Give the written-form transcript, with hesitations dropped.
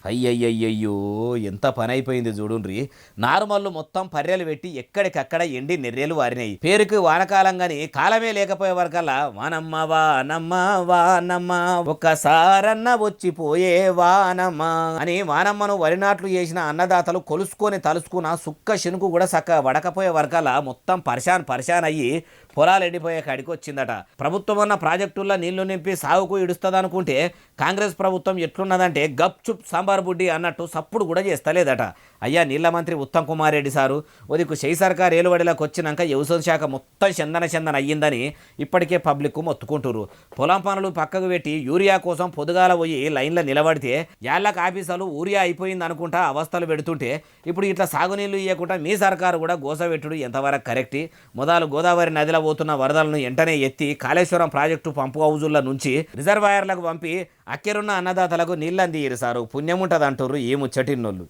అయ్యయ్యయ్యయ్యో! ఎంత పనైపోయింది జూడుండ్రి. నారుమల్లు మొత్తం పర్రెలు పెట్టి ఎక్కడికక్కడ ఎండి నెర్రెలు వారినాయి. పేరుకి వానకాలం గాని కాలమే లేకపోయే వరకల్లా వానమ్మ వానమ్మ వానమ్మ ఒక్కసారన్న వచ్చిపోయే వానమ్మ అని వానమ్మను వరి నాట్లు చేసిన అన్నదాతలు కొలుసుకొని తలుసుకున్న సుక్క శనుకు కూడా సక్క వడకపోయే వరకల్లా మొత్తం పరిశాన్ అయ్యి పొలాలు ఎండిపోయే కాడికి వచ్చిందట. ప్రభుత్వం అన్న ప్రాజెక్టుల్లో నీళ్లు నింపి సాగుకు ఇడుస్తుందనుకుంటే కాంగ్రెస్ ప్రభుత్వం ఎట్లున్నదంటే గప్ చుప్ సాంబార్ బుడ్డి అన్నట్టు సప్పుడు కూడా చేస్తలేదట. అయ్యా నీళ్ల మంత్రి ఉత్తమ్ కుమార్ రెడ్డి సారు ఉదికు షై సర్కార్ ఏలుబడిలోకి వచ్చినాక వ్యవసాయ శాఖ మొత్తం చందన అయ్యిందని ఇప్పటికే పబ్లిక్ మొత్తుకుంటురు. పొలం పనులు పక్కకు పెట్టి యూరియా కోసం పొదుగాల పోయి లైన్లో నిలబడితే యాళ్ళకు ఆఫీసర్లు యూరియా అయిపోయింది అనుకుంటా అవస్థలు పెడుతుంటే ఇప్పుడు ఇట్లా సాగునీళ్లు ఇవ్వకుండా మీ సర్కారు కూడా గోసపెట్టుడు ఎంతవరకు కరెక్ట్? మొదలు గోదావరి నదిలో పోతున్న వరదలను వెంటనే ఎత్తి కాళేశ్వరం ప్రాజెక్టు పంపు హౌజుల నుంచి రిజర్వాయర్లకు పంపి అక్కెరున్న అన్నదాతలకు నీళ్ళందియ్యరు సారు పుణ్యముంటదంటుర్రు ఈ ముచ్చటిన్నోళ్ళు.